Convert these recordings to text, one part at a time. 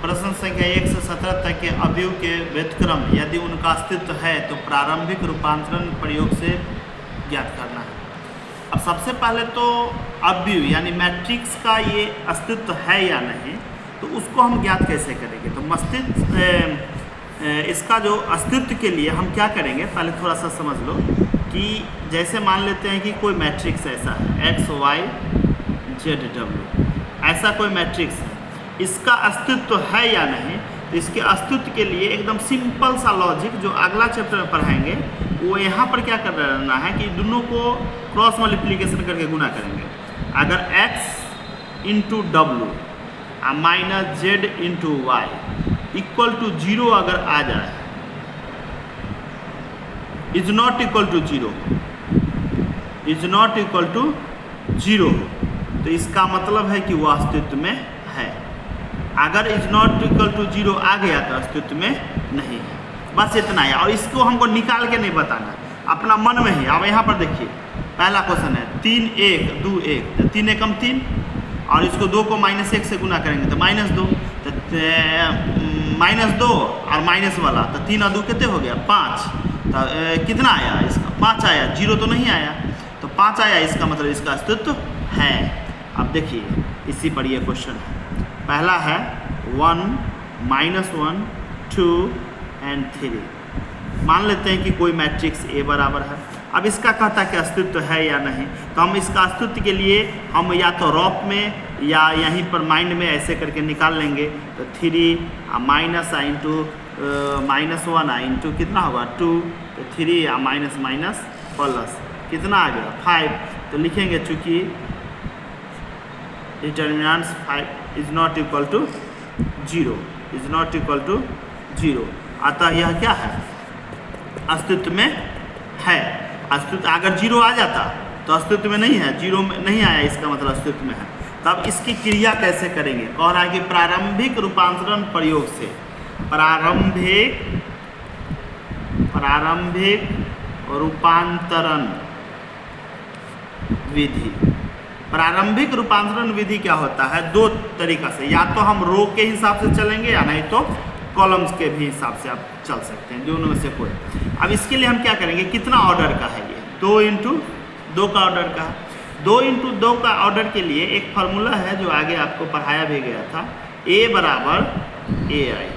प्रश्न संख्या 1 से 17 तक के अवयव के व्युत्क्रम यदि उनका अस्तित्व है तो प्रारंभिक रूपांतरण प्रयोग से ज्ञात करना है। अब सबसे पहले तो अवयव यानी मैट्रिक्स का ये अस्तित्व है या नहीं, तो उसको हम ज्ञात कैसे करेंगे। तो इसका जो अस्तित्व के लिए हम क्या करेंगे, पहले थोड़ा सा समझ लो कि जैसे मान लेते हैं कि कोई मैट्रिक्स ऐसा है x y z w, ऐसा कोई मैट्रिक्स है, इसका अस्तित्व है या नहीं। तो इसके अस्तित्व के लिए एकदम सिंपल सा लॉजिक जो अगला चैप्टर में पढ़ाएंगे, वो यहाँ पर क्या करना है कि दोनों को क्रॉस मल्टीप्लिकेशन करके गुना करेंगे। अगर x into W minus Z into Y equal to 0 अगर आ जाए, is not equal to 0, is not equal to 0, तो इसका मतलब है कि वह अस्तित्व में है। अगर इज नॉट इक्वल टू 0 आ गया तो अस्तित्व में नहीं है। बस इतना है, और इसको हमको निकाल के नहीं बताना, अपना मन में ही। अब यहाँ पर देखिए पहला क्वेश्चन है 3 1 2 1, तो 3 एकम 3, और इसको 2 को -1 से गुना करेंगे तो -2, तो -2 और माइनस वाला, तो 3 और 2 कितने हो गया 5, तो कितना आया इसका 5 आया, 0 तो नहीं आया, तो 5 आया, इसका मतलब इसका अस्तित्व है। अब देखिए इसी पर ये क्वेश्चन है। पहला है 1 -1 2 एंड 3। मान लेते हैं कि कोई मैट्रिक्स A बराबर है। अब इसका कहता है कि अस्तित्व है या नहीं, तो हम इसका अस्तित्व के लिए हम या तो रॉप में या यहीं पर माइंड में ऐसे करके निकाल लेंगे। तो 3 माइनस इंटू -1 इंटू कितना होगा 2, तो 3 माइनस माइनस प्लस कितना आ गया 5, तो लिखेंगे चूँकि determinants 5 is not equal to 0, is not equal to 0, अतः यह क्या है अस्तित्व में है। अस्तित्व अगर 0 आ जाता तो अस्तित्व में नहीं है, 0 में नहीं आया, इसका मतलब अस्तित्व में है। तब इसकी क्रिया कैसे करेंगे, कह रहा है कि प्रारंभिक रूपांतरण प्रयोग से, प्रारंभिक रूपांतरण विधि। प्रारंभिक रूपांतरण विधि क्या होता है, दो तरीका से, या तो हम रो के हिसाब से चलेंगे या नहीं तो कॉलम्स के भी हिसाब से आप चल सकते हैं, दोनों में से कोई। अब इसके लिए हम क्या करेंगे, कितना ऑर्डर का है ये 2 इंटू 2 का ऑर्डर का। 2 इंटू 2 का ऑर्डर के लिए एक फार्मूला है जो आगे आपको पढ़ाया भी गया था, A बराबर AI,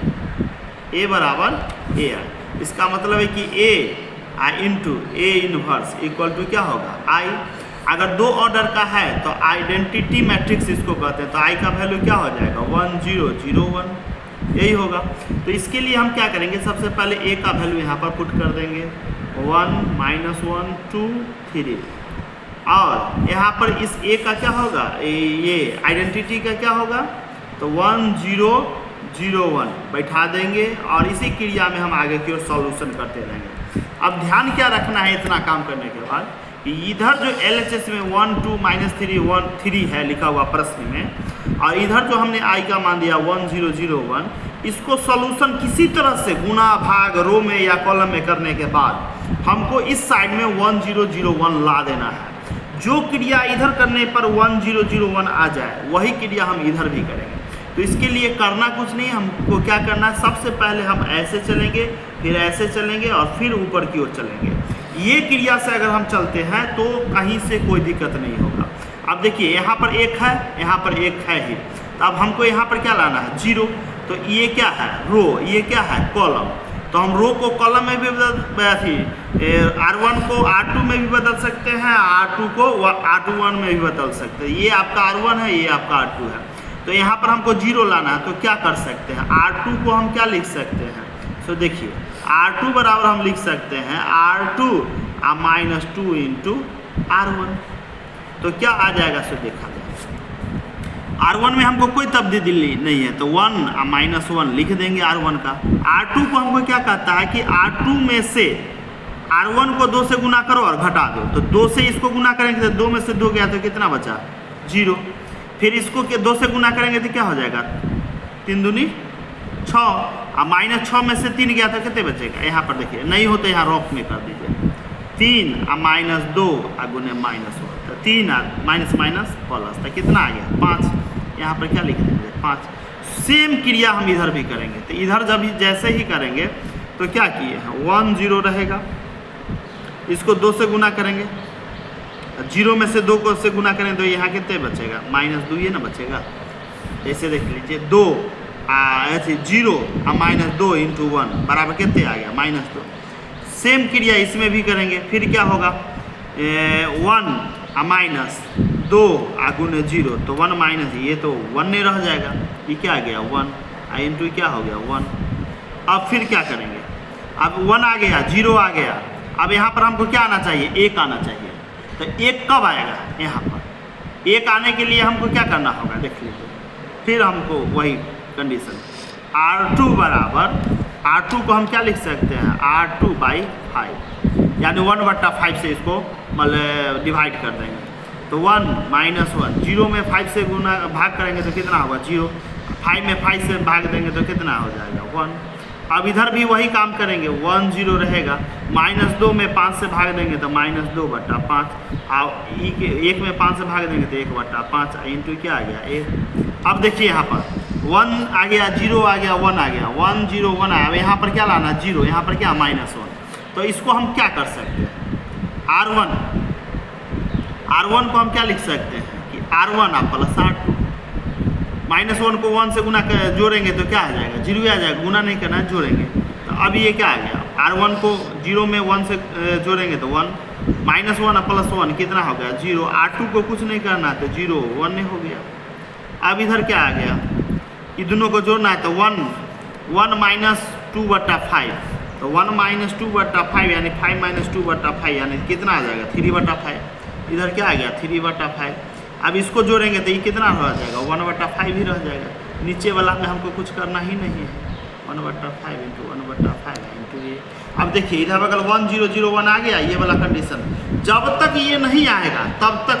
A बराबर AI। इसका मतलब है कि A into A inverse equal to क्या होगा I। अगर 2 ऑर्डर का है तो आइडेंटिटी मैट्रिक्स इसको कहते हैं, तो I का वैल्यू क्या हो जाएगा 1 0 0 1, यही होगा। तो इसके लिए हम क्या करेंगे, सबसे पहले A का वैल्यू यहाँ पर पुट कर देंगे 1 -1 2 3, और यहाँ पर इस A का क्या होगा, ये आइडेंटिटी का क्या होगा, तो 1 0 0 1 बैठा देंगे, और इसी क्रिया में हम आगे की ओर सॉल्यूशन करते रहेंगे। अब ध्यान क्या रखना है इतना काम करने के बाद, कि इधर जो LHS में 1 2 -3 1 3 है लिखा हुआ प्रश्न में, और इधर जो हमने I का मान दिया 1 0 0 1, इसको सॉल्यूशन किसी तरह से गुना भाग रो में या कॉलम में करने के बाद हमको इस साइड में 1 0 0 1 ला देना है। जो क्रिया इधर करने पर 1 0 0 1 आ जाए, वही क्रिया हम इधर भी करेंगे। तो इसके लिए करना कुछ नहीं, हमको क्या करना है, सबसे पहले हम ऐसे चलेंगे, फिर ऐसे चलेंगे, और फिर ऊपर की ओर चलेंगे। ये क्रिया से अगर हम चलते हैं तो कहीं से कोई दिक्कत नहीं होगा। अब देखिए यहाँ पर 1 है, यहाँ पर 1 है ही, तो अब हमको यहाँ पर क्या लाना है 0, तो ये क्या है रो, ये क्या है कॉलम, तो हम रो को कॉलम में भी R1 को R2 में भी बदल सकते हैं, R2 को R21 में भी बदल सकते हैं। ये आपका R1 है, ये आपका R2 है। तो यहाँ पर हमको 0 लाना है, तो क्या कर सकते हैं, R2 को हम क्या लिख सकते हैं, तो देखिए R2 बराबर हम लिख सकते हैं R2 -2 इंटू R1, तो क्या आ जाएगा, सो देखा जाए R1 में हमको कोई तब्दीली नहीं है, तो 1 -1 लिख देंगे R1 का। R2 को हमको क्या कहता है कि R2 में से R1 को 2 से गुना करो और घटा दो, तो 2 से इसको गुना करेंगे तो 2 में से 2 गया तो कितना बचा 0, फिर इसको 2 से गुना करेंगे तो क्या हो जाएगा 3 दूनी 6, और -6 में से 3 गया तो कितने बचेगा, यहाँ पर देखिए नहीं होता, यहाँ रॉक में कर दीजिए 3 -2 गुने -1, तो 3 माइनस प्लस, तो कितना आ गया 5, यहाँ पर क्या लिख देंगे 5। सेम क्रिया हम इधर भी करेंगे। तो इधर जब जैसे ही करेंगे तो क्या किए हैं, 1 0 रहेगा, इसको 2 से गुना करेंगे, 0 में से 2 को से गुना करें तो यहाँ कितने बचेगा, -2 ये ना बचेगा। ऐसे देख लीजिए 2 ऐसे 0 और -2 × 1 बराबर कितने आ गया, -2। सेम क्रिया इसमें भी करेंगे, फिर क्या होगा 1 और -2 गुने 0 तो 1 माइनस ये तो 1 नहीं रह जाएगा, ये क्या आ गया 1 इंटू क्या हो गया 1। अब फिर क्या करेंगे, अब 1 आ गया, 0 आ गया, अब यहाँ पर हमको क्या आना चाहिए, 1 आना चाहिए। तो 1 कब आएगा, यहाँ पर 1 आने के लिए हमको क्या करना होगा, देख लीजिए फिर हमको वही कंडीशन R2 बराबर, R2 को हम क्या लिख सकते हैं, R2/5 यानी 1/5 से इसको मतलब डिवाइड कर देंगे। तो 1 - 1 0 में 5 से गुना भाग करेंगे तो कितना होगा 0, 5 में 5 से भाग देंगे तो कितना हो जाएगा 1। अब इधर भी वही काम करेंगे, 1 0 रहेगा, -2 में 5 से भाग देंगे तो -2/5, और 1 में 5 से भाग देंगे तो 1/5 इंटू क्या आ गया 1। अब देखिए यहाँ पर 1 आ गया, 0 आ गया, 1 आ गया, 1 0 1 आया, अब यहाँ पर क्या लाना 0, यहाँ पर क्या -1। तो इसको हम क्या कर सकते हैं, R1 को हम क्या लिख सकते हैं कि R1 प्लस R2, -1 को 1 से गुना जोड़ेंगे तो क्या आ जाएगा 0 आ जाएगा, गुना नहीं करना है जोड़ेंगे। तो अब ये क्या आ गया, R1 को 0 में 1 से जोड़ेंगे तो 1, -1 प्लस 1 कितना हो गया 0, R2 को कुछ नहीं करना तो 0 1 नहीं हो गया। अब इधर क्या आ गया, ये दोनों को जोड़ना है तो 1 -2/5, तो 1 - 2/5 यानी 5 - 2/5 यानी कितना आ जाएगा 3/5, इधर क्या आ गया 3/5। अब इसको जोड़ेंगे तो ये कितना रह जाएगा 1/5 ही रह जाएगा, नीचे वाला में हमको कुछ करना ही नहीं है, 1/5 × 1/5 इंटू ये। अब देखिए इधर बगल 1 0 0 1 आ गया, ये वाला कंडीशन जब तक ये नहीं आएगा तब तक